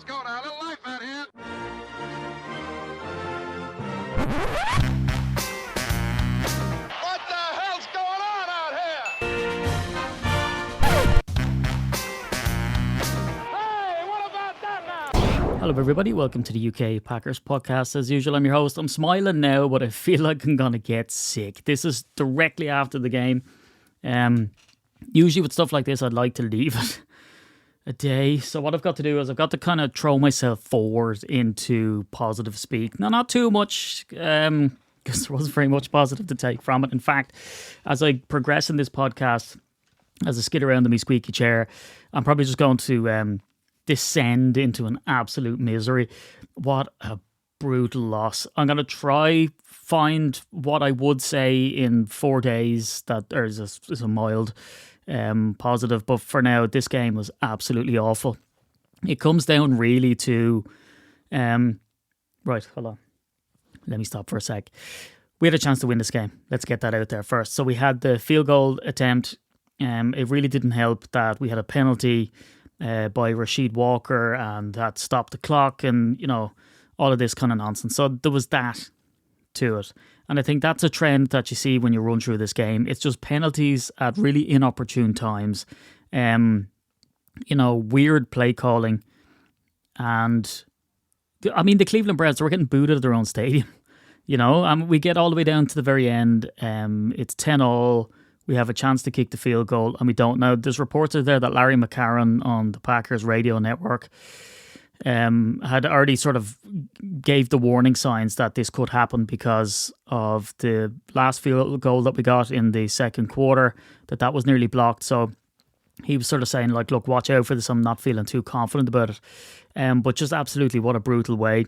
Let's go now, a little life out here. What the hell's going on out here? Hey, what about that now? Hello everybody, welcome to the UK Packers podcast. As usual, I'm your host. I'm smiling now, but I feel like I'm going to get sick. This is directly after the game. Usually with stuff like this, I'd like to leave it a day. So what I've got to do is I've got to kind of throw myself forward into positive speak. Now, not too much, because there wasn't very much positive to take from it. In fact, as I progress in this podcast, as I skid around in my squeaky chair, I'm probably just going to descend into an absolute misery. What a brutal loss. I'm going to try find what I would say in 4 days that is a mild positive, but for now this game was absolutely awful. It comes down really to right, hold on, let me stop for a sec. We had a chance to win this game. Let's get that out there first. So we had the field goal attempt. It really didn't help that we had a penalty by Rashid Walker, and that stopped the clock, and you know, all of this kind of nonsense. So there was that to it. And I think that's a trend that you see when you run through this game. It's just penalties at really inopportune times. Weird play calling. And I mean, the Cleveland Browns were getting booed out of their own stadium. We get all the way down to the very end. It's 10-all. We have a chance to kick the field goal, and we don't know. There's reports out there that Larry McCarron on the Packers radio network had already sort of gave the warning signs that this could happen because of the last field goal that we got in the second quarter, that was nearly blocked. So he was sort of saying, like, look, watch out for this. I'm not feeling too confident about it. But just absolutely what a brutal way.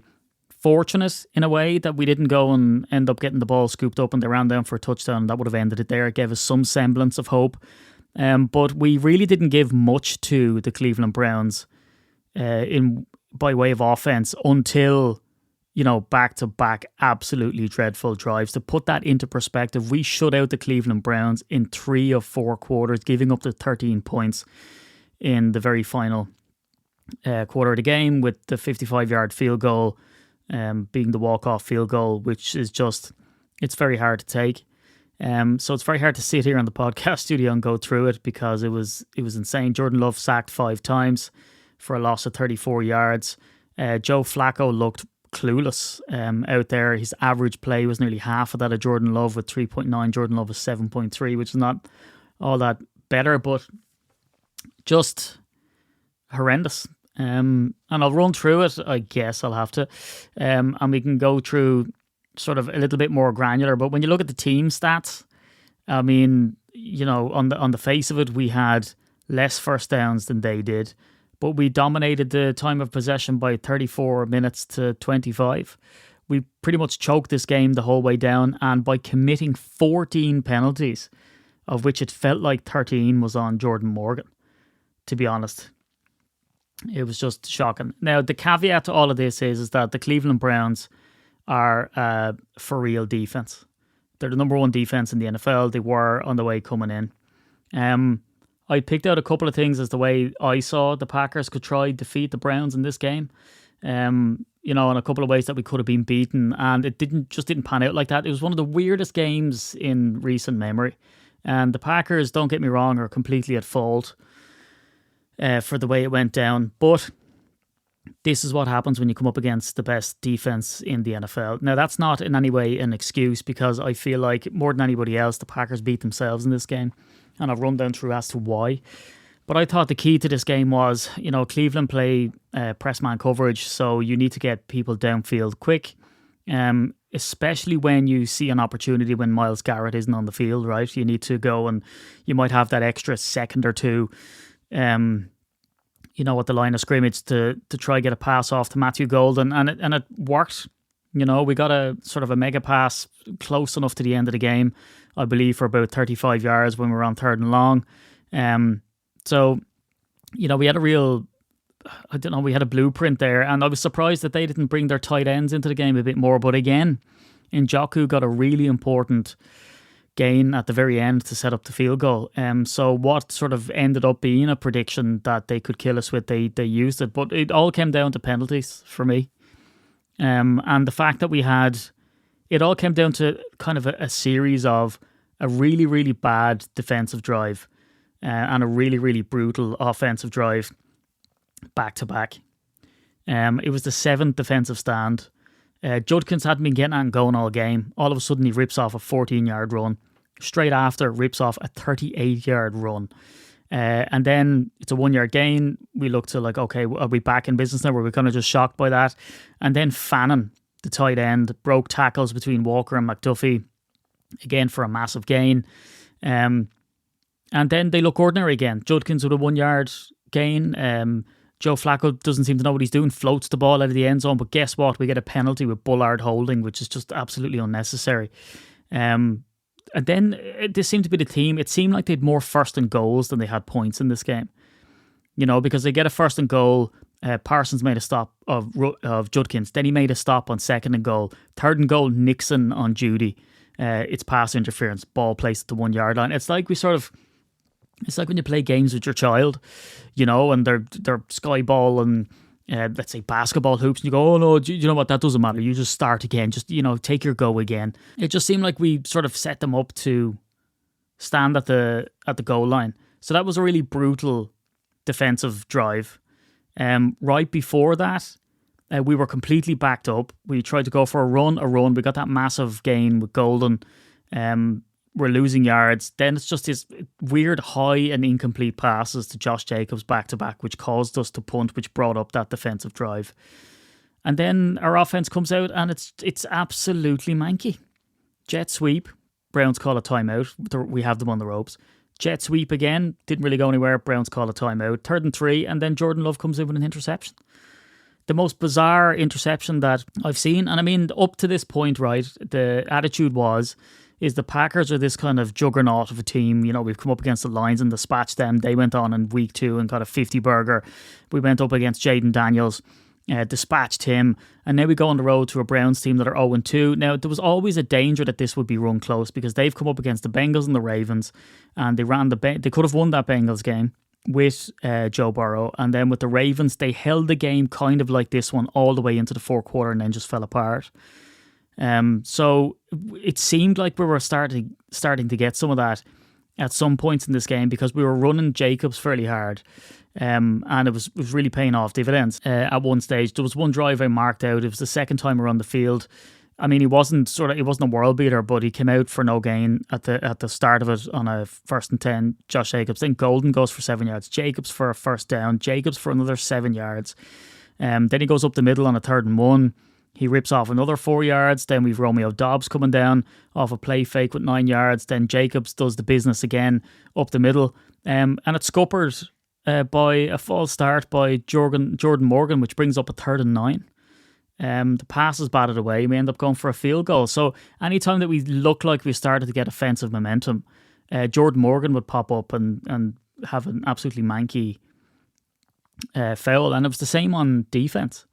Fortunate in a way that we didn't go and end up getting the ball scooped up and they ran down for a touchdown. That would have ended it there. It gave us some semblance of hope. But we really didn't give much to the Cleveland Browns by way of offense until, back-to-back absolutely dreadful drives. To put that into perspective, we shut out the Cleveland Browns in 3 of 4 quarters, giving up the 13 points in the very final quarter of the game, with the 55-yard field goal being the walk-off field goal, which is just, it's very hard to take. So it's very hard to sit here in the podcast studio and go through it because it was insane. Jordan Love sacked 5 times for a loss of 34 yards. Joe Flacco looked clueless out there. His average play was nearly half of that of Jordan Love with 3.9. Jordan Love was 7.3, which is not all that better, but just horrendous. And I'll run through it, I guess I'll have to. And we can go through sort of a little bit more granular. But when you look at the team stats, I mean, on the face of it, we had less first downs than they did. But we dominated the time of possession by 34 minutes to 25. We pretty much choked this game the whole way down, and by committing 14 penalties, of which it felt like 13 was on Jordan Morgan, to be honest. It was just shocking. Now, the caveat to all of this is that the Cleveland Browns are for real defense. They're the number 1 defense in the NFL. They were on the way coming in. I picked out a couple of things as the way I saw the Packers could try defeat the Browns in this game. In a couple of ways that we could have been beaten, and it didn't pan out like that. It was one of the weirdest games in recent memory. And the Packers, don't get me wrong, are completely at fault for the way it went down. But this is what happens when you come up against the best defense in the NFL. Now, that's not in any way an excuse, because I feel like more than anybody else, the Packers beat themselves in this game. And I'll run down through as to why. But I thought the key to this game was, Cleveland play press man coverage, so you need to get people downfield quick, especially when you see an opportunity when Myles Garrett isn't on the field, right? You need to go, and you might have that extra second or two, at the line of scrimmage to try get a pass off to Matthew Golden, and it worked. We got a sort of a mega pass close enough to the end of the game, I believe, for about 35 yards when we were on 3rd and long. So, we had we had a blueprint there, and I was surprised that they didn't bring their tight ends into the game a bit more. But again, Njoku got a really important gain at the very end to set up the field goal. So what sort of ended up being a prediction that they could kill us with, they used it. But it all came down to penalties for me. And the fact that it all came down to kind of a series of a really, really bad defensive drive and a really, really brutal offensive drive back to back. It was the 7th defensive stand. Judkins hadn't been getting out and going all game. All of a sudden, he rips off a 14-yard run. Straight after, rips off a 38-yard run. And then it's a 1-yard gain. We look to like, okay, are we back in business now? Were we kind of just shocked by that? And then Fannin, the tight end, broke tackles between Walker and McDuffie, again for a massive gain. And then they look ordinary again. Judkins with a 1-yard gain. Joe Flacco doesn't seem to know what he's doing, floats the ball out of the end zone, but guess what? We get a penalty with Bullard holding, which is just absolutely unnecessary. And then this seemed to be the team. It seemed like they had more first and goals than they had points in this game. You know, because they get a first and goal. Parsons made a stop of Judkins. Then he made a stop on 2nd and goal. 3rd and goal, Nixon on Judy. It's pass interference, ball placed at the 1-yard line. It's like it's like when you play games with your child, you know, and they're sky ball and let's say basketball hoops, and you go, oh no, you know what, that doesn't matter. You just start again. Just, you know, take your go again. It just seemed like we sort of set them up to stand at the goal line. So that was a really brutal defensive drive. Right before that, we were completely backed up. We tried to go for a run. We got that massive gain with Golden. We're losing yards. Then it's just this weird high and incomplete passes to Josh Jacobs back to back, which caused us to punt, which brought up that defensive drive. And then our offense comes out and it's absolutely manky. Jet sweep. Browns call a timeout. We have them on the ropes. Jet sweep again. Didn't really go anywhere. Browns call a timeout. 3rd and 3. And then Jordan Love comes in with an interception. The most bizarre interception that I've seen. And I mean, up to this point, right, the attitude is the Packers are this kind of juggernaut of a team. You know, we've come up against the Lions and dispatched them. They went on in week 2 and got a 50-burger. We went up against Jaden Daniels, dispatched him. And now we go on the road to a Browns team that are 0-2. Now, there was always a danger that this would be run close because they've come up against the Bengals and the Ravens. And they could have won that Bengals game with Joe Burrow. And then with the Ravens, they held the game kind of like this one all the way into the 4th quarter and then just fell apart. So it seemed like we were starting to get some of that at some points in this game because we were running Jacobs fairly hard, and it was really paying off dividends. At one stage, there was one drive I marked out. It was the 2nd time around the field. I mean, he wasn't a world beater, but he came out for no gain at the start of it on a 1st and 10. Josh Jacobs. Then Golden goes for 7 yards. Jacobs for a 1st down. Jacobs for another 7 yards. Then he goes up the middle on a 3rd and 1. He rips off another 4 yards. Then we've Romeo Dobbs coming down off a play fake with 9 yards. Then Jacobs does the business again up the middle. And it's scuppered by a false start by Jordan Morgan, which brings up a 3rd and 9. The pass is batted away. We end up going for a field goal. So anytime that we look like we started to get offensive momentum, Jordan Morgan would pop up and have an absolutely manky foul. And it was the same on defense.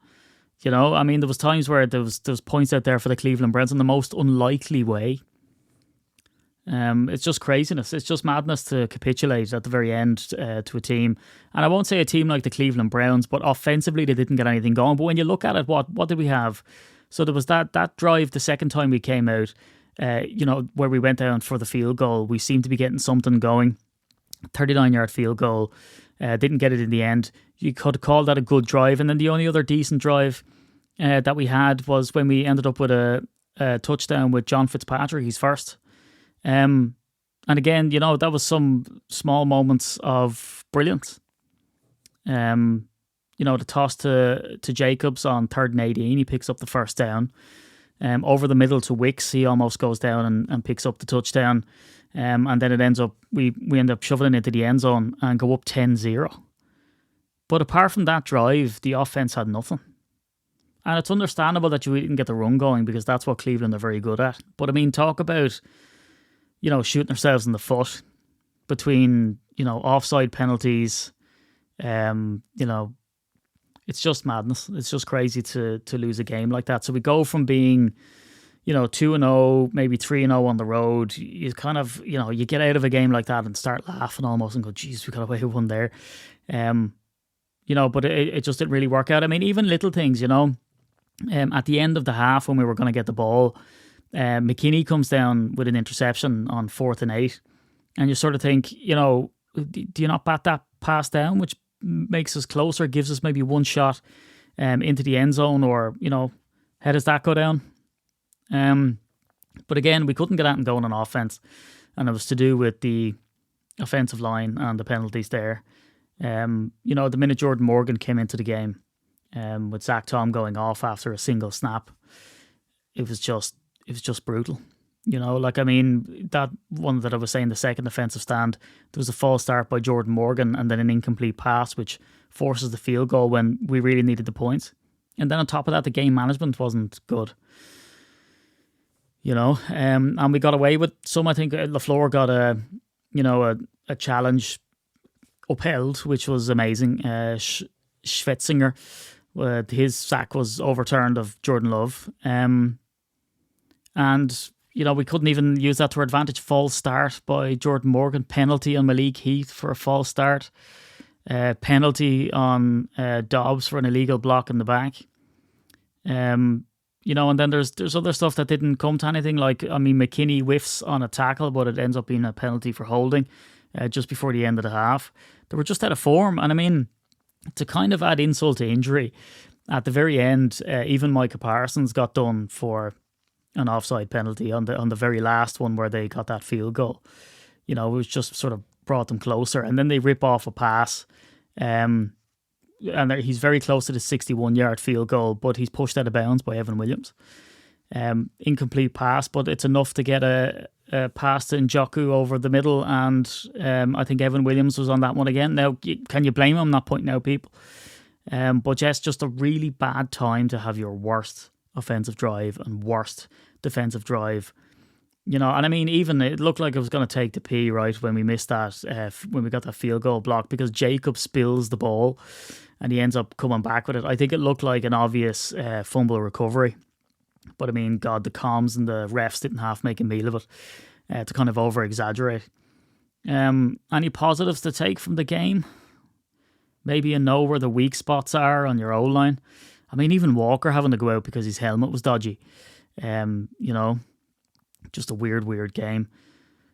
You know, I mean, there was times where there was points out there for the Cleveland Browns in the most unlikely way. It's just craziness. It's just madness to capitulate at the very end to a team. And I won't say a team like the Cleveland Browns, but offensively they didn't get anything going. But when you look at it, what did we have? So there was that drive the 2nd time we came out, you know, where we went down for the field goal. We seemed to be getting something going. 39-yard field goal. Didn't get it in the end. You could call that a good drive. And then the only other decent drive that we had was when we ended up with a touchdown with John Fitzpatrick, his first. And again, you know, that was some small moments of brilliance. You know, the toss to Jacobs on 3rd and 18, he picks up the 1st down. Over the middle to Wicks, he almost goes down and picks up the touchdown. And then it ends up, we end up shoveling it into the end zone and go up 10-0. But apart from that drive, the offense had nothing. And it's understandable that you didn't get the run going because that's what Cleveland are very good at. But I mean, talk about, you know, shooting ourselves in the foot between, you know, offside penalties. You know, it's just madness. It's just crazy to lose a game like that. So we go from being, 2-0, maybe 3-0 on the road, you kind of, you get out of a game like that and start laughing almost and go, geez, we got away with one there. But it just didn't really work out. I mean, even little things, at the end of the half when we were going to get the ball, McKinney comes down with an interception on 4th and 8. And you sort of think, do you not bat that pass down, which makes us closer, gives us maybe one shot into the end zone, or, how does that go down? But again, we couldn't get out and going on offense, and it was to do with the offensive line and the penalties there. The minute Jordan Morgan came into the game, with Zach Tom going off after a single snap, it was just brutal. That one that I was saying, the second defensive stand, there was a false start by Jordan Morgan and then an incomplete pass, which forces the field goal when we really needed the points. And then on top of that, the game management wasn't good. And we got away with some. I think LaFleur got a challenge upheld, which was amazing. Schwetzinger, his sack was overturned of Jordan Love. And, we couldn't even use that to our advantage. False start by Jordan Morgan. Penalty on Malik Heath for a false start. Penalty on Dobbs for an illegal block in the back. And then there's other stuff that didn't come to anything. McKinney whiffs on a tackle, but it ends up being a penalty for holding just before the end of the half. They were just out of form. And to kind of add insult to injury, at the very end, even Micah Parsons got done for an offside penalty on the very last one where they got that field goal. It was just sort of brought them closer. And then they rip off a pass. And he's very close to the 61-yard field goal, but he's pushed out of bounds by Evan Williams. Incomplete pass, but it's enough to get a pass to Njoku over the middle, and I think Evan Williams was on that one again. Now, can you blame him? I'm not pointing out people. But yes, just a really bad time to have your worst offensive drive and worst defensive drive. Even it looked like it was going to take the P, right, when we missed that, when we got that field goal block, because Jacob spills the ball and he ends up coming back with it. I think it looked like an obvious fumble recovery. But God, the comms and the refs didn't half make a meal of it to kind of over-exaggerate. Any positives to take from the game? Maybe you know where the weak spots are on your O-line. Even Walker having to go out because his helmet was dodgy. Just a weird game.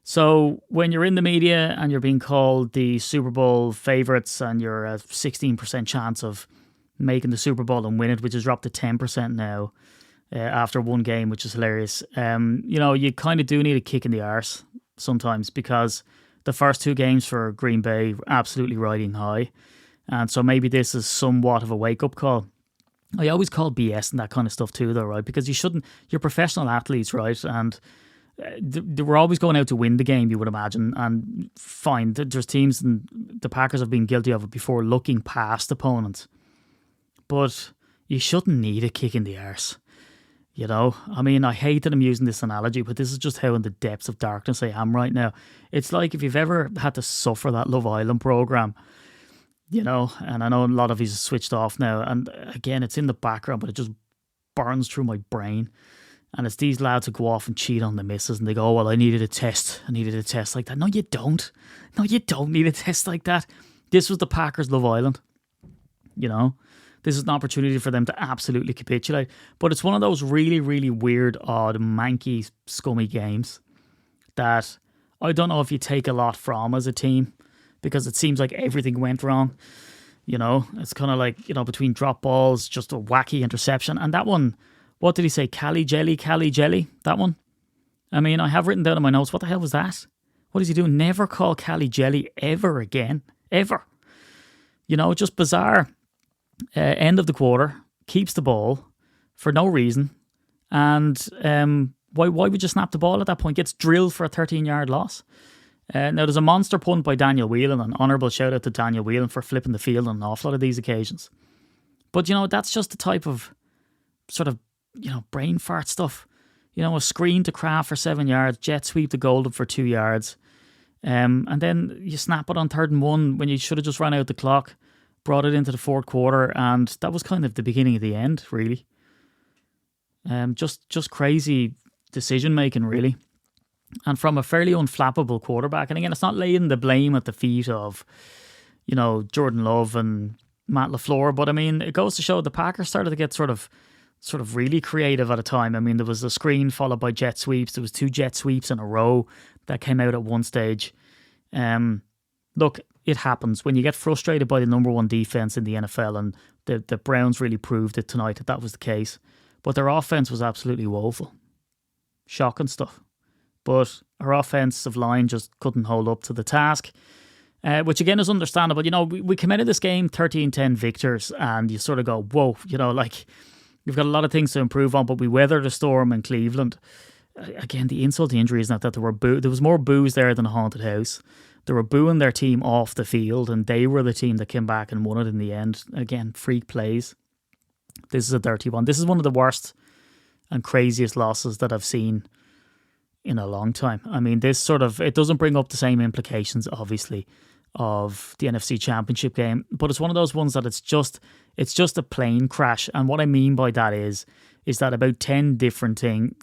So when you're in the media and you're being called the Super Bowl favourites and you're a 16% chance of making the Super Bowl and win it, which has dropped to 10% now after one game, which is hilarious. You kind of do need a kick in the arse sometimes, because the first two games for Green Bay were absolutely riding high. And so maybe this is somewhat of a wake-up call. I always call BS and that kind of stuff too, though, right? Because you're professional athletes, right? And they were always going out to win the game, you would imagine. And fine, there's teams, and the Packers have been guilty of it before, looking past opponents. But you shouldn't need a kick in the arse. I hate that I'm using this analogy, but this is just how in the depths of darkness I am right now. It's like if you've ever had to suffer that Love Island program, and I know a lot of you switched off now, and again, it's in the background, but it just burns through my brain. And it's these lads who go off and cheat on the missus, and they go, well, I needed a test like that. No, you don't need a test like that. This was the Packers' Love Island. This is an opportunity for them to absolutely capitulate. But it's one of those really, really weird, odd, manky, scummy games that I don't know if you take a lot from as a team, because it seems like everything went wrong. It's kind of like, between drop balls, just a wacky interception. And that one, what did he say? Cali Jelly? That one? I have written down in my notes, what the hell was that? What is he doing? Never call Cali Jelly ever again. Ever. Just bizarre. End of the quarter, keeps the ball for no reason. And why would you snap the ball at that point? Gets drilled for a 13-yard loss. Now, there's a monster punt by Daniel Whelan, an honourable shout out to Daniel Whelan for flipping the field on an awful lot of these occasions. But, that's just the type of sort of, brain fart stuff. A screen to Kraft for 7 yards, jet sweep to Golden for 2 yards. And then you snap it on 3rd and 1 when you should have just run out the clock, brought it into the fourth quarter, and that was kind of the beginning of the end, really. Just crazy decision making, really. And from a fairly unflappable quarterback. And again, it's not laying the blame at the feet of, Jordan Love and Matt LaFleur. But I mean, it goes to show the Packers started to get sort of really creative at a time. I mean, there was a screen followed by jet sweeps. There was 2 jet sweeps in a row that came out at one stage. Look, it happens when you get frustrated by the number 1 defense in the NFL, and the Browns really proved it tonight that was the case. But their offense was absolutely woeful. Shocking stuff. But our offensive line just couldn't hold up to the task, which again is understandable. We came out of this game 13-10 victors, and you sort of go, whoa, we've got a lot of things to improve on, but we weathered a storm in Cleveland. Again, the insult to injury is not that there was more boos there than a haunted house. They were booing their team off the field, and they were the team that came back and won it in the end. Again, freak plays. This is a dirty one. This is one of the worst and craziest losses that I've seen in a long time. I mean, it doesn't bring up the same implications, obviously, of the NFC Championship game, but it's one of those ones that it's just a plane crash. And what I mean by that is that about 10 different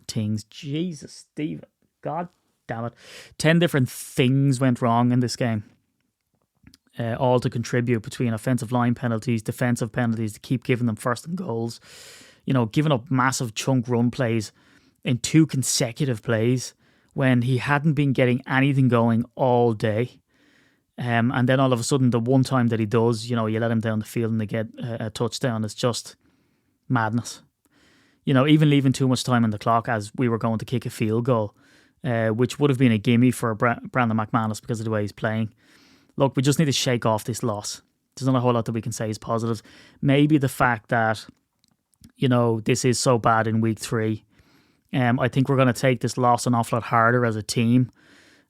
things, Jesus, Steve, God damn it, 10 different things went wrong in this game, all to contribute between offensive line penalties, defensive penalties, to keep giving them first and goals, giving up massive chunk run plays in 2 consecutive plays when he hadn't been getting anything going all day. And then all of a sudden, the one time that he does, you let him down the field and they get a touchdown. It's just madness. Even leaving too much time on the clock as we were going to kick a field goal, which would have been a gimme for Brandon McManus because of the way he's playing. Look, we just need to shake off this loss. There's not a whole lot that we can say is positive. Maybe the fact that, this is so bad in week 3. I think we're going to take this loss an awful lot harder as a team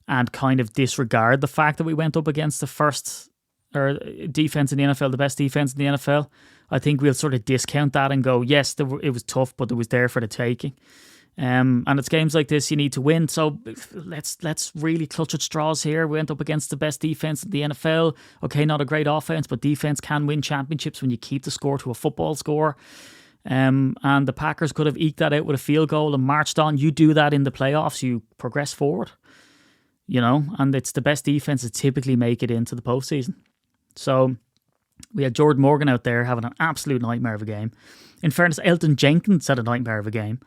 and kind of disregard the fact that we went up against the first defense in the NFL, the best defense in the NFL. I think we'll sort of discount that and go, yes, it was tough, but it was there for the taking. And it's games like this you need to win. So let's really clutch at straws here. We went up against the best defense in the NFL. Okay, not a great offense, but defense can win championships when you keep the score to a football score. And the Packers could have eked that out with a field goal and marched on. You do that in the playoffs, you progress forward, and it's the best defense that typically make it into the postseason. So we had Jordan Morgan out there having an absolute nightmare of a game. In fairness, Elton Jenkins had a nightmare of a game.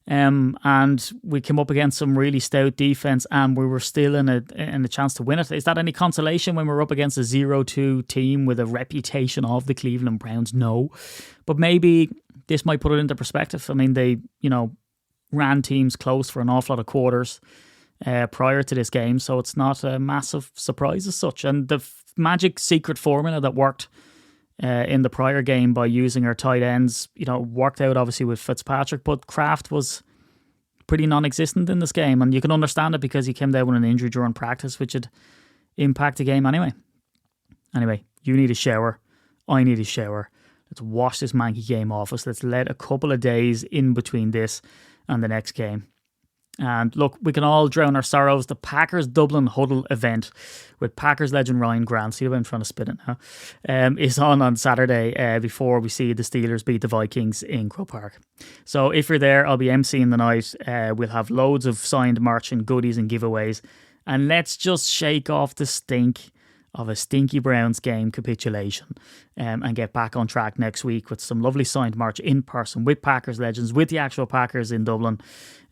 And we came up against some really stout defense, and we were still in a chance to win it. Is that any consolation when we're up against a 0-2 team with a reputation of the Cleveland Browns? No, but maybe this might put it into perspective. I mean, they ran teams close for an awful lot of quarters prior to this game, so it's not a massive surprise as such. And the magic secret formula that worked in the prior game by using our tight ends, worked out obviously with Fitzpatrick, but Kraft was pretty non-existent in this game, and you can understand it because he came down with an injury during practice, which would impact the game anyway. Anyway, you need a shower. I need a shower. Let's wash this manky game off us. Let's let a couple of days in between this and the next game. And look, we can all drown our sorrows. The Packers Dublin Huddle event with Packers legend Ryan Grant, see the way I'm trying to spit it now, is on Saturday before we see the Steelers beat the Vikings in Croke Park. So if you're there, I'll be emceeing the night. We'll have loads of signed merch and goodies and giveaways. And let's just shake off the stink of a stinky Browns game capitulation and get back on track next week with some lovely signed merch in person with Packers legends, with the actual Packers in Dublin,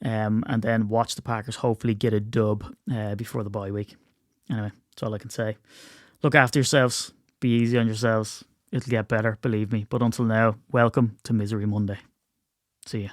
and then watch the Packers hopefully get a dub before the bye week. Anyway, that's all I can say. Look after yourselves. Be easy on yourselves. It'll get better, believe me. But until now, welcome to Misery Monday. See ya.